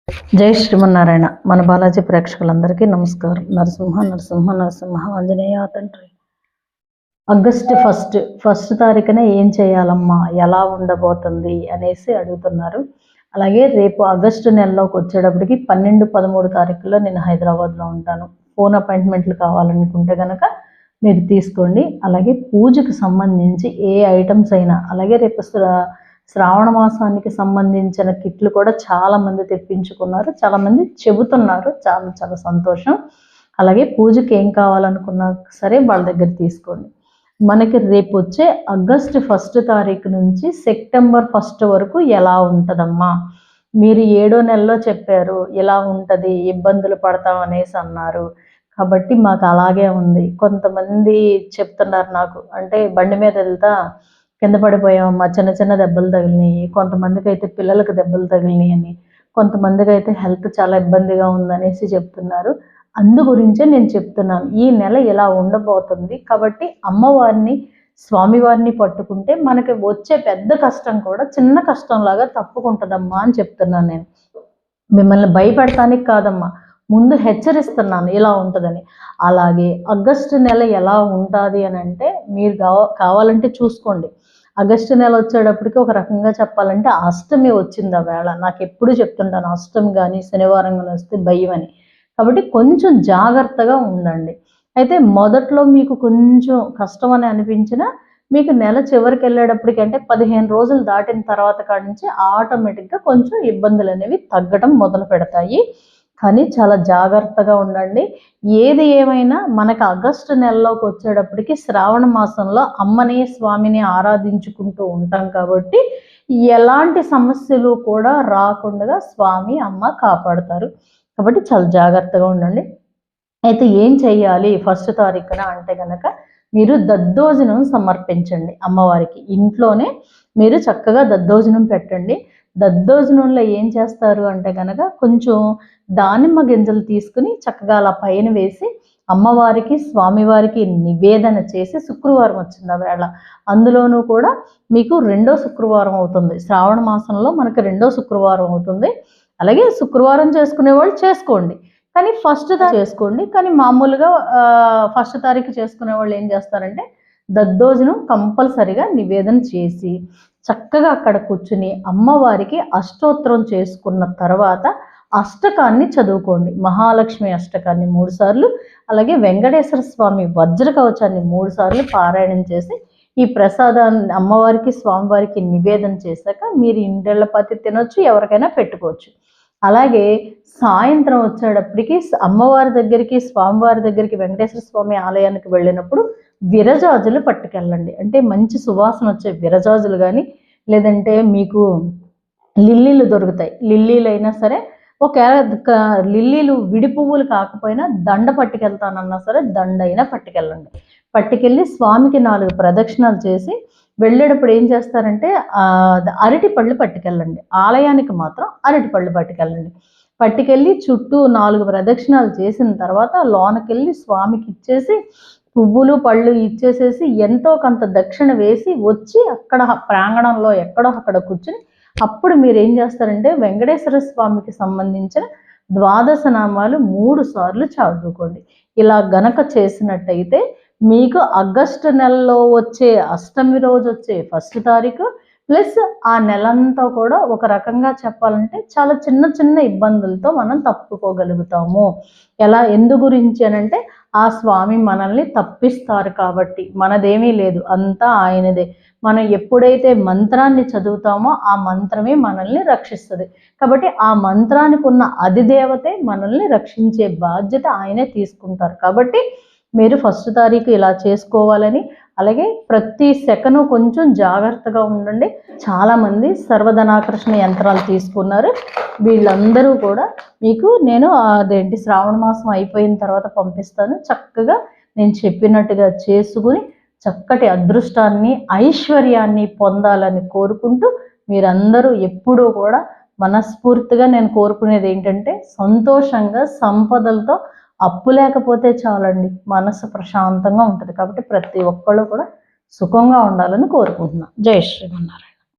జై శ్రీమన్నారాయణ. మన బాలాజీ ప్రేక్షకులందరికీ నమస్కారం. నరసింహ నరసింహ నరసింహ ఆంజనేయ తండ్రి. ఆగస్టు ఫస్ట్ తారీఖున ఏం చేయాలమ్మా, ఎలా ఉండబోతుంది అనేసి అడుగుతున్నారు. అలాగే రేపు ఆగస్టు నెలలోకి వచ్చేటప్పటికి 12, 13 తారీఖుల్లో నేను హైదరాబాద్లో ఉంటాను. ఫోన్ అపాయింట్మెంట్లు కావాలనుకుంటే కనుక మీరు తీసుకోండి. అలాగే పూజకు సంబంధించి ఏ ఐటమ్స్ అయినా, అలాగే రేపు శ్రావణ మాసానికి సంబంధించిన కిట్లు కూడా చాలామంది తెప్పించుకున్నారు, చాలామంది చెబుతున్నారు. చాలా చాలా సంతోషం. అలాగే పూజకి ఏం కావాలనుకున్నా సరే వాళ్ళ దగ్గర తీసుకోండి. మనకి రేపు వచ్చే ఆగస్టు 1 తారీఖు నుంచి సెప్టెంబర్ 1 వరకు ఎలా ఉంటుందమ్మా, మీరు 7వ నెలలో చెప్పారు ఇలా ఉంటుంది, ఇబ్బందులు పడతాం అనేసి అన్నారు. కాబట్టి మాకు అలాగే ఉంది. కొంతమంది చెప్తున్నారు నాకు, అంటే బండి మీద వెళ్తా కింద పడిపోయామమ్మా, చిన్న చిన్న దెబ్బలు తగిలినాయి, కొంతమందికి అయితే పిల్లలకు దెబ్బలు తగిలినాయి అని, కొంతమందికి అయితే హెల్త్ చాలా ఇబ్బందిగా ఉందనేసి చెప్తున్నారు. అందు గురించే నేను చెప్తున్నాను, ఈ నెల ఇలా ఉండబోతుంది కాబట్టి అమ్మవారిని స్వామివారిని పట్టుకుంటే మనకి వచ్చే పెద్ద కష్టం కూడా చిన్న కష్టంలాగా తప్పుకుంటుందమ్మా అని చెప్తున్నాను. నేను మిమ్మల్ని భయపెడతానికి కాదమ్మా, ముందు హెచ్చరిస్తున్నాను ఇలా ఉంటుందని. అలాగే ఆగస్టు నెల ఎలా ఉంటుంది అని అంటే మీరు కావాలంటే చూసుకోండి. ఆగస్టు నెల వచ్చేటప్పటికి ఒక రకంగా చెప్పాలంటే అష్టమి వచ్చింది. ఆ వేళ నాకు ఎప్పుడు చెప్తుంటాను, అష్టమి కానీ శనివారం కానీ వస్తే భయం అని. కాబట్టి కొంచెం జాగ్రత్తగా ఉండండి. అయితే మొదట్లో మీకు కొంచెం కష్టం అని అనిపించినా మీకు నెల చివరికి వెళ్ళేటప్పటికి, అంటే 15 రోజులు దాటిన తర్వాత కాడి నుంచి ఆటోమేటిక్గా కొంచెం ఇబ్బందులు అనేవి తగ్గడం మొదలు పెడతాయి. కానీ చాలా జాగ్రత్తగా ఉండండి. ఏది ఏమైనా మనకు ఆగస్టు నెలలోకి వచ్చేటప్పటికి శ్రావణ మాసంలో అమ్మని స్వామిని ఆరాధించుకుంటూ ఉంటాం కాబట్టి ఎలాంటి సమస్యలు కూడా రాకుండా స్వామి అమ్మ కాపాడుతారు. కాబట్టి చాలా జాగ్రత్తగా ఉండండి. అయితే ఏం చెయ్యాలి 1 తారీఖున అంటే కనుక, మీరు దద్దోజనం సమర్పించండి అమ్మవారికి. ఇంట్లోనే మీరు చక్కగా దద్దోజనం పెట్టండి. దద్దోజనంలో ఏం చేస్తారు అంటే కనుక, కొంచెం దానిమ్మ గింజలు తీసుకుని చక్కగా అలా పైన వేసి అమ్మవారికి స్వామివారికి నివేదన చేసి, శుక్రవారం వచ్చింది ఆ వేళ, అందులోనూ కూడా మీకు 2వ శుక్రవారం అవుతుంది. శ్రావణ మాసంలో మనకి 2వ శుక్రవారం అవుతుంది. అలాగే శుక్రవారం చేసుకునే వాళ్ళు చేసుకోండి, కానీ ఫస్ట్ చేసుకోండి. కానీ మామూలుగా 1 తారీఖు చేసుకునే వాళ్ళు ఏం చేస్తారంటే దద్దోజనం కంపల్సరిగా నివేదన చేసి చక్కగా అక్కడ కూర్చుని అమ్మవారికి అష్టోత్తరం చేసుకున్న తర్వాత అష్టకాన్ని చదువుకోండి. మహాలక్ష్మి అష్టకాన్ని 3 సార్లు, అలాగే వెంకటేశ్వర స్వామి వజ్ర కవచాన్ని 3 సార్లు పారాయణం చేసి ఈ ప్రసాదాన్ని అమ్మవారికి స్వామివారికి నివేదన చేశాక మీరు ఇంటిళ్ళపతి తినొచ్చు, ఎవరికైనా పెట్టుకోవచ్చు. అలాగే సాయంత్రం వచ్చేటప్పటికి అమ్మవారి దగ్గరికి స్వామివారి దగ్గరికి వెంకటేశ్వర స్వామి ఆలయానికి వెళ్ళినప్పుడు విరజాజులు పట్టుకెళ్ళండి. అంటే మంచి సువాసన వచ్చే విరజాజులు కానీ, లేదంటే మీకు లిల్లీలు దొరుకుతాయి, లిల్లీలు అయినా సరే, ఒకవేళ లిల్లీలు విడి పువ్వులు కాకపోయినా దండ పట్టుకెళ్తానన్నా సరే దండ అయినా పట్టుకెళ్ళండి. పట్టుకెళ్ళి స్వామికి 4 ప్రదక్షిణాలు చేసి వెళ్ళేటప్పుడు ఏం చేస్తారంటే అరటి పళ్ళు పట్టుకెళ్ళండి. ఆలయానికి మాత్రం అరటి పళ్ళు పట్టుకెళ్ళండి. పట్టుకెళ్ళి చుట్టూ 4 ప్రదక్షిణాలు చేసిన తర్వాత లోనకెళ్ళి స్వామికి ఇచ్చేసి పువ్వులు పళ్ళు ఇచ్చేసేసి ఎంతో కొంత దక్షిణ వేసి వచ్చి అక్కడ ప్రాంగణంలో ఎక్కడో అక్కడ కూర్చుని అప్పుడు మీరు ఏం చేస్తారంటే వెంకటేశ్వర స్వామికి సంబంధించిన 12 నామాలు 3 సార్లు చదువుకోండి. ఇలా గనక చేసినట్టయితే మీకు ఆగస్టు నెలలో వచ్చే అష్టమి రోజు వచ్చే 1 తారీఖు ప్లస్ ఆ నెలంతా కూడా ఒక రకంగా చెప్పాలంటే చాలా చిన్న చిన్న ఇబ్బందులతో మనం తప్పుకోగలుగుతాము. ఎందు గురించి అనంటే ఆ స్వామి మనల్ని తప్పిస్తారు కాబట్టి, మనదేమీ లేదు, అంతా ఆయనదే. మనం ఎప్పుడైతే మంత్రాన్ని చదువుతామో ఆ మంత్రమే మనల్ని రక్షిస్తుంది. కాబట్టి ఆ మంత్రానికి ఉన్న అధిదేవతే మనల్ని రక్షించే బాధ్యత ఆయనే తీసుకుంటారు. కాబట్టి మీరు 1 తారీఖు ఇలా చేసుకోవాలని, అలాగే ప్రతి సెకను కొంచెం జాగ్రత్తగా ఉండండి. చాలామంది సర్వధనాకర్షణ యంత్రాలు తీసుకున్నారు. వీళ్ళందరూ కూడా మీకు నేను శ్రావణ మాసం అయిపోయిన తర్వాత పంపిస్తాను. చక్కగా నేను చెప్పినట్టుగా చేసుకుని చక్కటి అదృష్టాన్ని ఐశ్వర్యాన్ని పొందాలని కోరుకుంటూ, మీరందరూ ఎప్పుడూ కూడా మనస్ఫూర్తిగా నేను కోరుకునేది ఏంటంటే సంతోషంగా సంపదలతో, అప్పు లేకపోతే చాలండి, మనసు ప్రశాంతంగా ఉంటుంది. కాబట్టి ప్రతి ఒక్కళ్ళు కూడా సుఖంగా ఉండాలని కోరుకుంటున్నాను. జై శ్రీమన్నారాయణ.